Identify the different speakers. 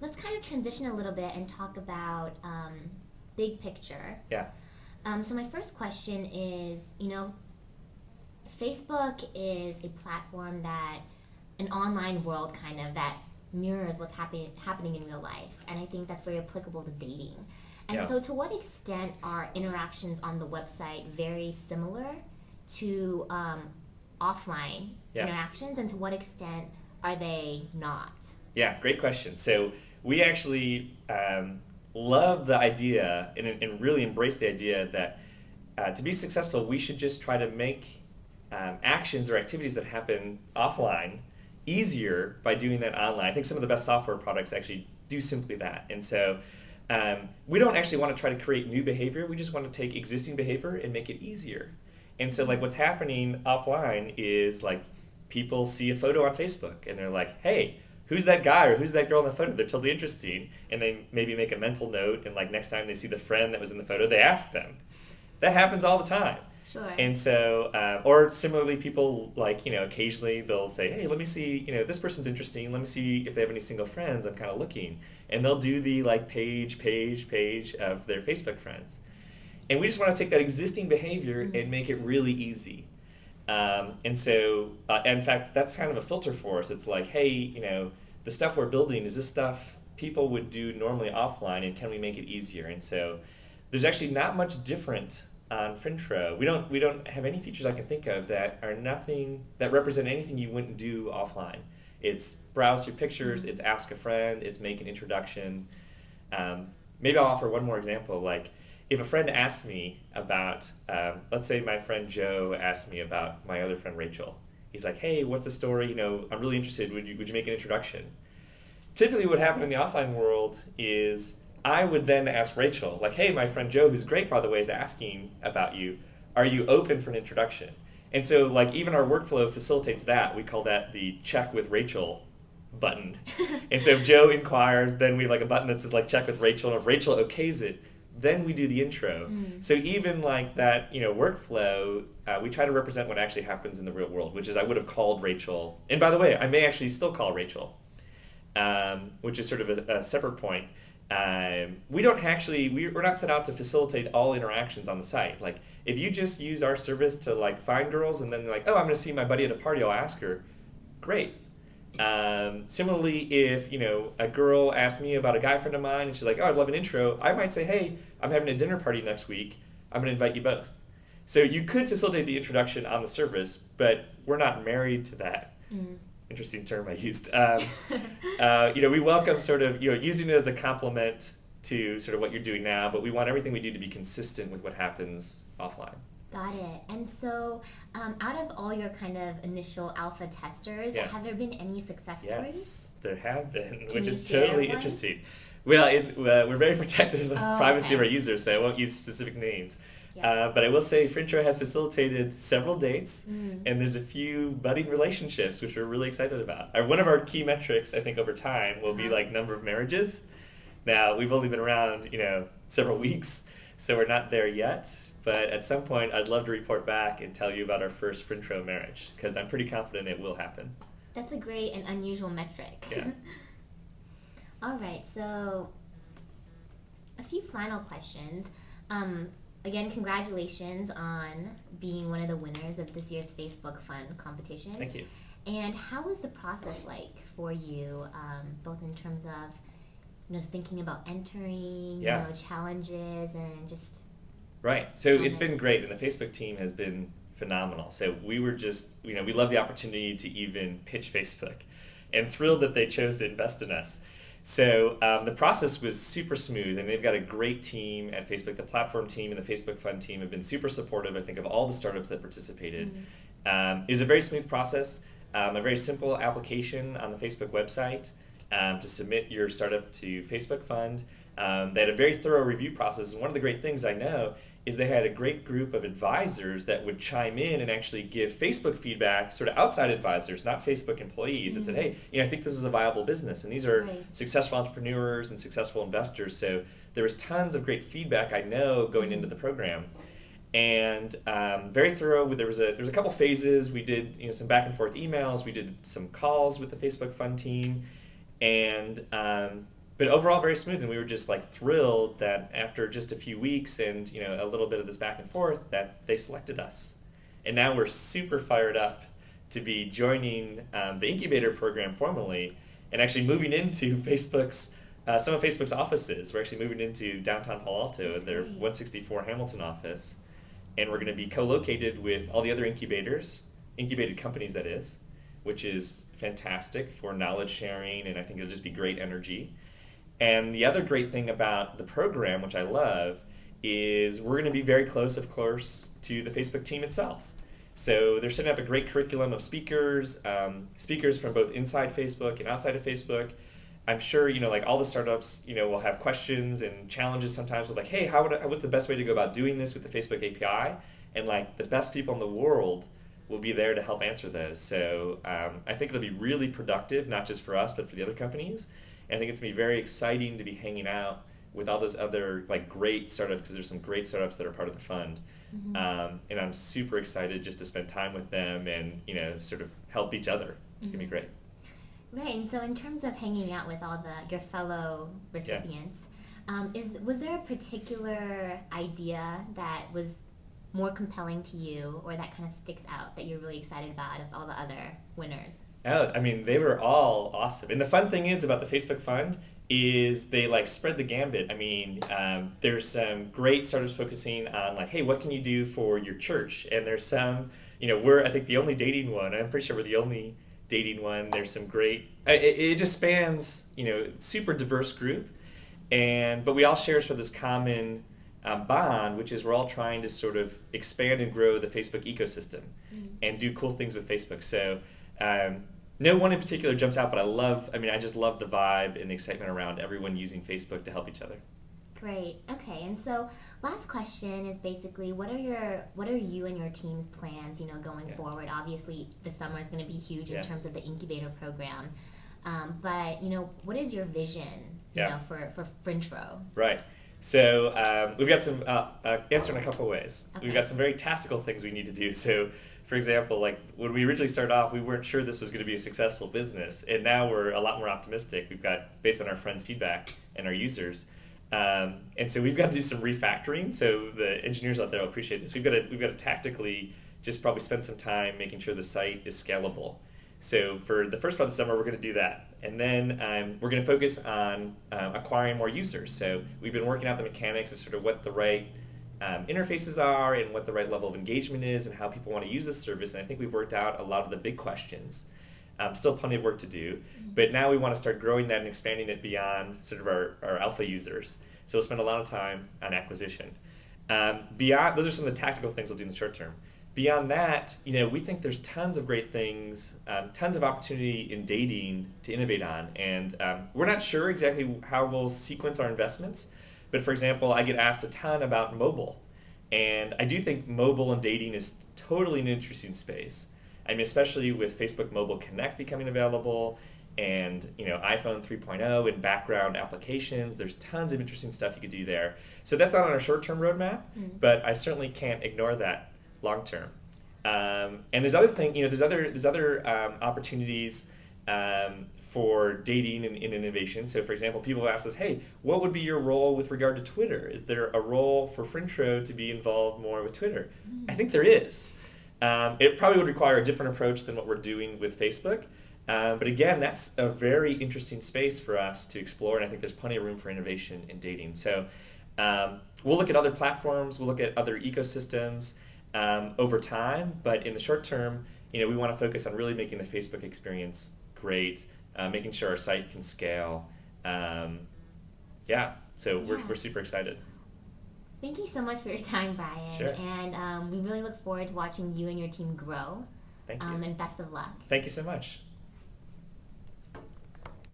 Speaker 1: let's kind of transition a little bit and talk about big picture.
Speaker 2: Yeah.
Speaker 1: So my first question is, Facebook is a platform that, an online world kind of, that mirrors what's happening in real life. And I think that's very applicable to dating. And
Speaker 2: Yeah.
Speaker 1: so to what extent are interactions on the website very similar to offline interactions, and to what extent are they not?
Speaker 2: Yeah, great question. So we actually love the idea and really embrace the idea that to be successful, we should just try to make actions or activities that happen offline easier by doing that online. I think some of the best software products actually do simply that. And so we don't actually want to try to create new behavior. We just want to take existing behavior and make it easier. And so like what's happening offline is like people see a photo on Facebook and they're like, hey, who's that guy or who's that girl in the photo? They're totally interesting. And they maybe make a mental note, and like next time they see the friend that was in the photo, they ask them. That happens all the time.
Speaker 1: Sure.
Speaker 2: And so, or similarly, people like, occasionally they'll say, hey, let me see, this person's interesting. Let me see if they have any single friends. I'm kind of looking. And they'll do the like page of their Facebook friends. And we just want to take that existing behavior and make it really easy. And so, in fact, that's kind of a filter for us. It's like, hey, the stuff we're building, is this stuff people would do normally offline, and can we make it easier? And so there's actually not much different on Frintro. We don't have any features I can think of that represent anything you wouldn't do offline. It's browse your pictures, it's ask a friend, it's make an introduction. Maybe I'll offer one more example. Like, if a friend asks me about, let's say my friend Joe asked me about my other friend Rachel. He's like, hey, what's the story? I'm really interested. Would you make an introduction? Typically what happened in the offline world is I would then ask Rachel, like, hey, my friend Joe, who's great, by the way, is asking about you. Are you open for an introduction? And so, like, even our workflow facilitates that. We call that the check with Rachel button. And so if Joe inquires, then we have like a button that says like check with Rachel. And if Rachel okays it, then we do the intro. So even like that, workflow, we try to represent what actually happens in the real world, which is I would have called Rachel. And by the way, I may actually still call Rachel, which is sort of a separate point. We're not set out to facilitate all interactions on the site. Like, if you just use our service to like find girls and then like, oh, I'm going to see my buddy at a party, I'll ask her. Great. Similarly, if a girl asks me about a guy friend of mine and she's like, oh, I'd love an intro, I might say, hey, I'm having a dinner party next week. I'm going to invite you both. So you could facilitate the introduction on the service, but we're not married to that. Interesting term I used. We welcome sort of using it as a complement to sort of what you're doing now, but we want everything we do to be consistent with what happens offline.
Speaker 1: Got it. And so, out of all your kind of initial alpha testers, have there been any success stories?
Speaker 2: Yes, there have been,
Speaker 1: Can
Speaker 2: which
Speaker 1: you
Speaker 2: is
Speaker 1: share
Speaker 2: totally
Speaker 1: one?
Speaker 2: interesting. Well, we're very protective of the privacy
Speaker 1: okay.
Speaker 2: of our users, so I won't use specific names.
Speaker 1: Yeah.
Speaker 2: But I will say Frintro has facilitated several dates, and there's a few budding relationships, which we're really excited about. One of our key metrics, I think, over time will be like number of marriages. Now, we've only been around, several weeks, so we're not there yet. But at some point, I'd love to report back and tell you about our first Frintro marriage, because I'm pretty confident it will happen.
Speaker 1: That's a great and unusual metric.
Speaker 2: Yeah.
Speaker 1: All right, so a few final questions. Again, congratulations on being one of the winners of this year's Facebook Fun competition.
Speaker 2: Thank you.
Speaker 1: And how was the process like for you, both in terms of thinking about entering, challenges, and just...
Speaker 2: Right. So it's been great, and the Facebook team has been phenomenal. So we were just, we love the opportunity to even pitch Facebook, and thrilled that they chose to invest in us. So the process was super smooth, and they've got a great team at Facebook. The platform team and the Facebook Fund team have been super supportive, I think, of all the startups that participated. It was a very smooth process, a very simple application on the Facebook website to submit your startup to Facebook Fund. They had a very thorough review process, and one of the great things I know is they had a great group of advisors that would chime in and actually give Facebook feedback, sort of outside advisors, not Facebook employees, that said, hey, I think this is a viable business, and these are successful entrepreneurs and successful investors. So there was tons of great feedback, I know, going into the program. And very thorough. There was a couple phases. We did some back and forth emails. We did some calls with the Facebook Fund team. And but overall very smooth, and we were just like thrilled that after just a few weeks and a little bit of this back and forth that they selected us, and now we're super fired up to be joining the incubator program formally and actually moving into Facebook's some of Facebook's offices. We're actually moving into downtown Palo Alto at their 164 Hamilton office, and we're going to be co-located with all the other incubated companies that is, which is fantastic for knowledge sharing, and I think it'll just be great energy. And the other great thing about the program, which I love, is we're going to be very close, of course, to the Facebook team itself. So they're setting up a great curriculum of speakers, speakers from both inside Facebook and outside of Facebook. I'm sure, like all the startups, will have questions and challenges sometimes with like, hey, what's the best way to go about doing this with the Facebook API? And like the best people in the world will be there to help answer those. So I think it'll be really productive, not just for us, but for the other companies. And I think it's going to be very exciting to be hanging out with all those other like great startups, because there's some great startups that are part of the fund. Mm-hmm. And I'm super excited just to spend time with them and, sort of help each other. It's going to be great.
Speaker 1: Right, and so in terms of hanging out with all your fellow recipients, was there a particular idea that was more compelling to you, or that kind of sticks out that you're really excited about out of all the other winners?
Speaker 2: Oh, I mean, they were all awesome. And the fun thing is about the Facebook Fund is they like spread the gambit. I mean, there's some great startups focusing on like, hey, what can you do for your church? And there's some, we're I think the only dating one. I'm pretty sure we're the only dating one. There's some great. It just spans, super diverse group, but we all share sort of this common bond, which is we're all trying to sort of expand and grow the Facebook ecosystem and do cool things with Facebook. So. No one in particular jumps out, but I just love the vibe and the excitement around everyone using Facebook to help each other.
Speaker 1: Great. Okay, and so last question is basically what are you and your team's plans, going forward? Obviously, the summer is going to be huge in terms of the incubator program, but what is your vision, for Frintro?
Speaker 2: Right. So we've got some answer in a couple ways. Okay. We've got some very tactical things we need to do. So. For example, like when we originally started off, we weren't sure this was going to be a successful business, and now we're a lot more optimistic. We've got, based on our friends' feedback and our users, and so we've got to do some refactoring. So the engineers out there will appreciate this. We've got to tactically just probably spend some time making sure the site is scalable. So for the first part of the summer, we're going to do that, and then we're going to focus on acquiring more users. So we've been working out the mechanics of sort of what the right interfaces are and what the right level of engagement is and how people want to use this service. And I think we've worked out a lot of the big questions. Still plenty of work to do, but now we want to start growing that and expanding it beyond sort of our alpha users. So we'll spend a lot of time on acquisition. Beyond, those are some of the tactical things we'll do in the short term. Beyond that, we think there's tons of great things, tons of opportunity in dating to innovate on. And we're not sure exactly how we'll sequence our investments. But for example, I get asked a ton about mobile. And I do think mobile and dating is totally an interesting space. I mean, especially with Facebook Mobile Connect becoming available and iPhone 3.0 and background applications. There's tons of interesting stuff you could do there. So that's not on our short-term roadmap, but I certainly can't ignore that long-term. And there's other there's other opportunities for dating and innovation. So for example, people have asked us, hey, what would be your role with regard to Twitter? Is there a role for Frintro to be involved more with Twitter? I think there is. It probably would require a different approach than what we're doing with Facebook. But again, that's a very interesting space for us to explore, and I think there's plenty of room for innovation in dating. So we'll look at other platforms, we'll look at other ecosystems over time, but in the short term, we want to focus on really making the Facebook experience great, making sure our site can scale. So we're super excited.
Speaker 1: Thank you so much for your time, Brian.
Speaker 2: Sure.
Speaker 1: And we really look forward to watching you and your team grow.
Speaker 2: Thank you.
Speaker 1: And best of luck.
Speaker 2: Thank you so much.